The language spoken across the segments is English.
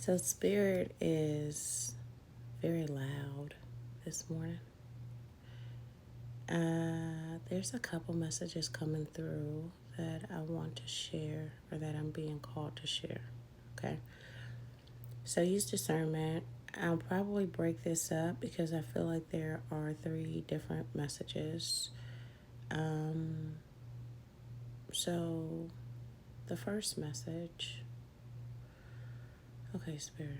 So, Spirit is very loud this morning. There's a couple messages coming through that I want to share or that I'm being called to share. Okay. So, use discernment. I'll probably break this up because I feel like there are 3 different messages. So, the first message. Okay, Spirit.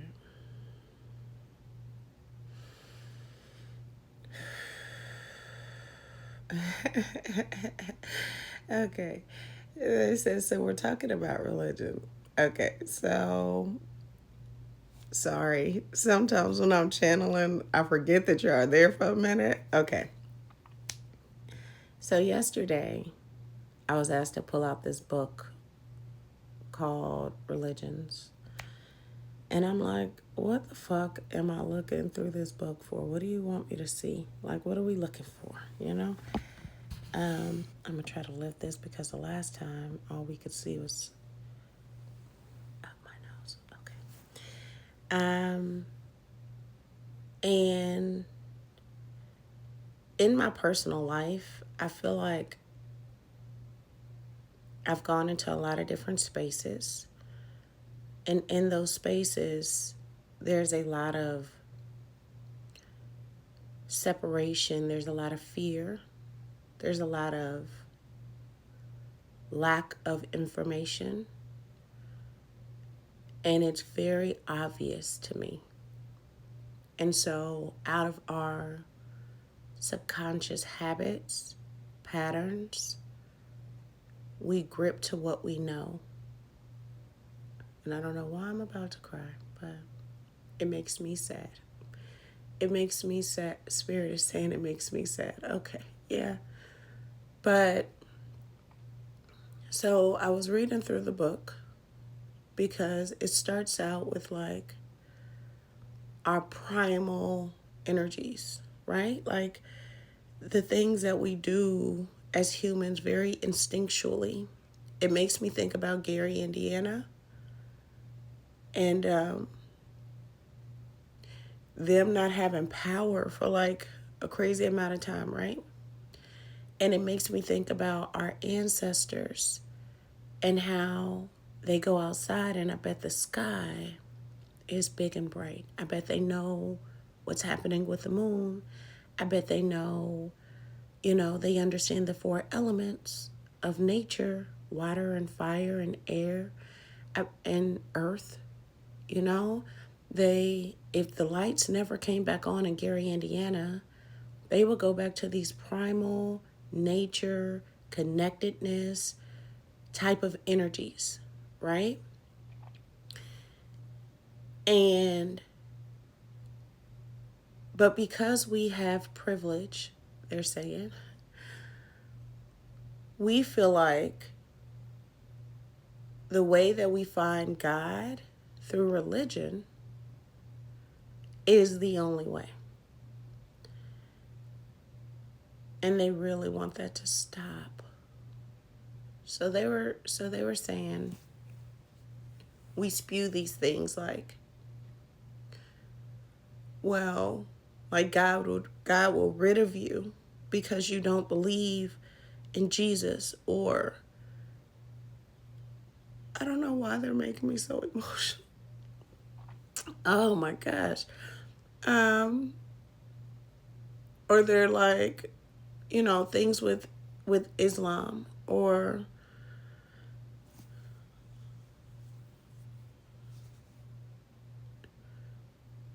Okay. It says, so we're talking about religion. Okay, so sorry. Sometimes when I'm channeling, I forget that you are there for a minute. Okay. So yesterday, I was asked to pull out this book called Religions. And I'm like, what the fuck am I looking through this book for? What do you want me to see? Like, what are we looking for? You know? I'm going to try to lift this because the last time all we could see was up my nose. Okay. And in my personal life, I feel like I've gone into a lot of different spaces. And in those spaces, there's a lot of separation, there's a lot of fear, there's a lot of lack of information. And it's very obvious to me. And so, out of our subconscious habits, patterns, we grip to what we know. And I don't know why I'm about to cry, but it makes me sad. It makes me sad. Spirit is saying it makes me sad. Okay, yeah. But so I was reading through the book because it starts out with like our primal energies, right? Like the things that we do as humans very instinctually. It makes me think about Gary, Indiana, and them not having power for like a crazy amount of time, right? And it makes me think about our ancestors and how they go outside, and I bet the sky is big and bright. I bet they know what's happening with the moon. I bet they know, they understand the 4 elements of nature: water and fire and air and earth. You know, if the lights never came back on in Gary, Indiana, they would go back to these primal nature, connectedness type of energies, right? But because we have privilege, they're saying, we feel like the way that we find God through religion is the only way. And they really want that to stop. So they were saying, we spew these things like, well, like God will rid of you because you don't believe in Jesus, or I don't know why they're making me so emotional. Oh my gosh. Or they're like, things with Islam, or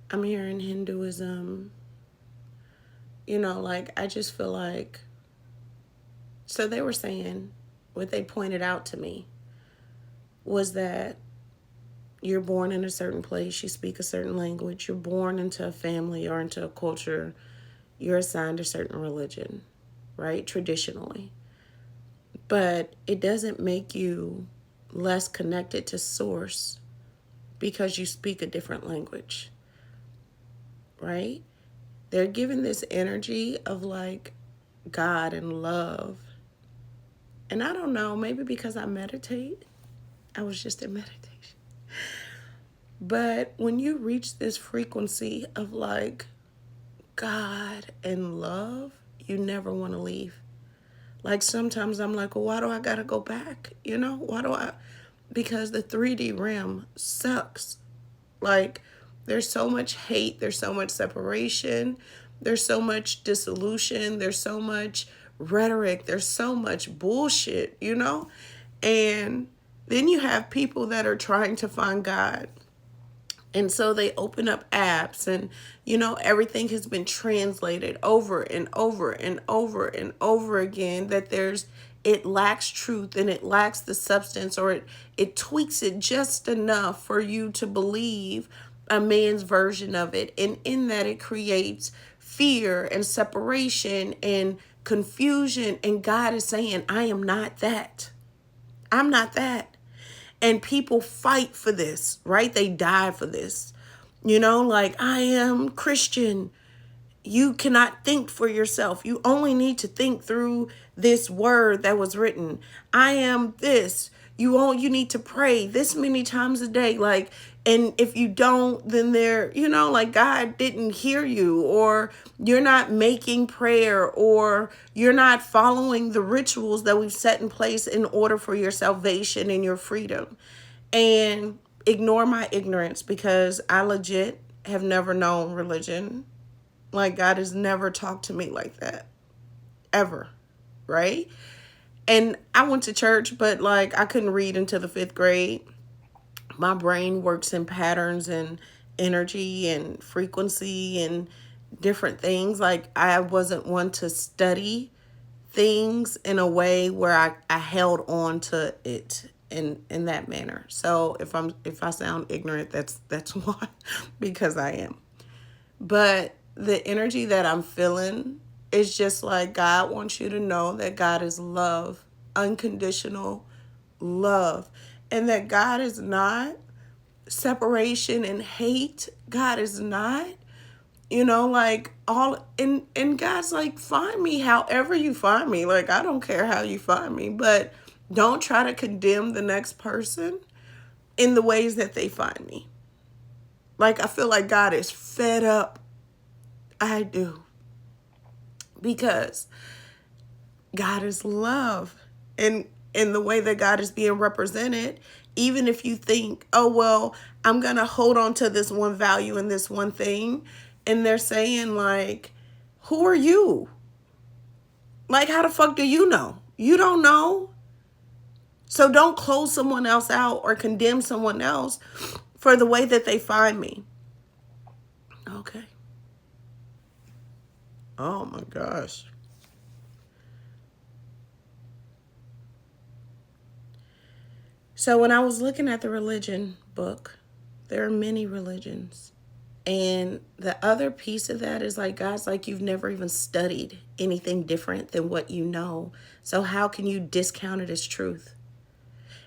I'm hearing Hinduism. Like I just feel like, so they were saying, what they pointed out to me was that you're born in a certain place, you speak a certain language, you're born into a family or into a culture, you're assigned a certain religion, right? Traditionally. But it doesn't make you less connected to source because you speak a different language, right? They're given this energy of like God and love. And I don't know, maybe because I meditate, I was just in meditation. But when you reach this frequency of like God and love, you never want to leave. Like sometimes I'm like, well, why do I gotta go back? You know, why do I? Because the 3D realm sucks. Like there's so much hate, there's so much separation, there's so much dissolution, there's so much rhetoric, there's so much bullshit, you know? And then you have people that are trying to find God. And so they open up apps and, everything has been translated over and over and over and over again that it lacks truth and it lacks the substance, or it tweaks it just enough for you to believe a man's version of it. And in that, it creates fear and separation and confusion. And God is saying, I am not that. I'm not that. And people fight for this, right? They die for this. Like, I am Christian. You cannot think for yourself. You only need to think through this word that was written. I am this. You need to pray this many times a day. Like, and if you don't, then like God didn't hear you, or you're not making prayer, or you're not following the rituals that we've set in place in order for your salvation and your freedom. And ignore my ignorance, because I legit have never known religion. Like, God has never talked to me like that, ever, right? And I went to church, but like I couldn't read until the 5th grade. My brain works in patterns and energy and frequency and different things. Like, I wasn't one to study things in a way where I held on to it in that manner. So if I sound ignorant, that's why, because I am. But the energy that I'm feeling is just like, God wants you to know that God is love, unconditional love, and that God is not separation and hate. God is not, like all, and God's like, find me however you find me. Like, I don't care how you find me, but don't try to condemn the next person in the ways that they find me. Like, I feel like God is fed up. I do. Because God is love. And in the way that God is being represented, even if you think, oh, well, I'm going to hold on to this one value and this one thing, and they're saying, like, who are you? Like, how the fuck do you know? You don't know. So don't close someone else out or condemn someone else for the way that they find me. Okay. Oh my gosh. So when I was looking at the religion book, there are many religions. And the other piece of that is like, God's like, you've never even studied anything different than what you know. So how can you discount it as truth?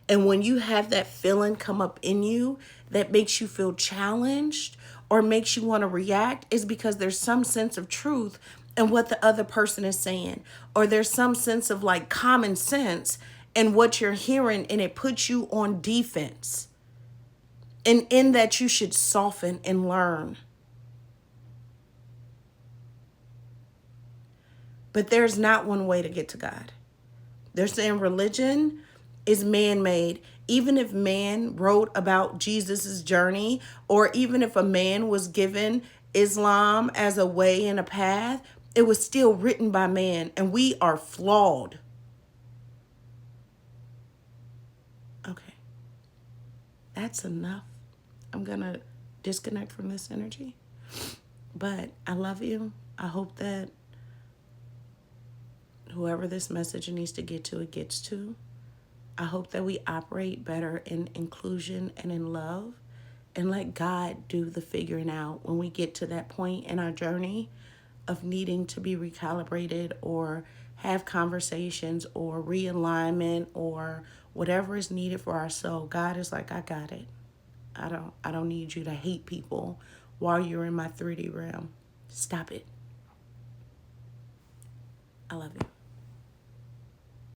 And when you have that feeling come up in you that makes you feel challenged or makes you want to react, is because there's some sense of truth in what the other person is saying. Or there's some sense of like common sense in what you're hearing, and it puts you on defense. And in that, you should soften and learn. But there's not one way to get to God. They're saying religion is man-made. Even if man wrote about Jesus's journey, or even if a man was given Islam as a way and a path, it was still written by man, and we are flawed. Okay. That's enough. I'm going to disconnect from this energy. But I love you. I hope that whoever this message needs to get to, it gets to. I hope that we operate better in inclusion and in love, and let God do the figuring out when we get to that point in our journey of needing to be recalibrated or have conversations or realignment or whatever is needed for our soul. God is like, I got it. I don't need you to hate people while you're in my 3D realm. Stop it. I love you.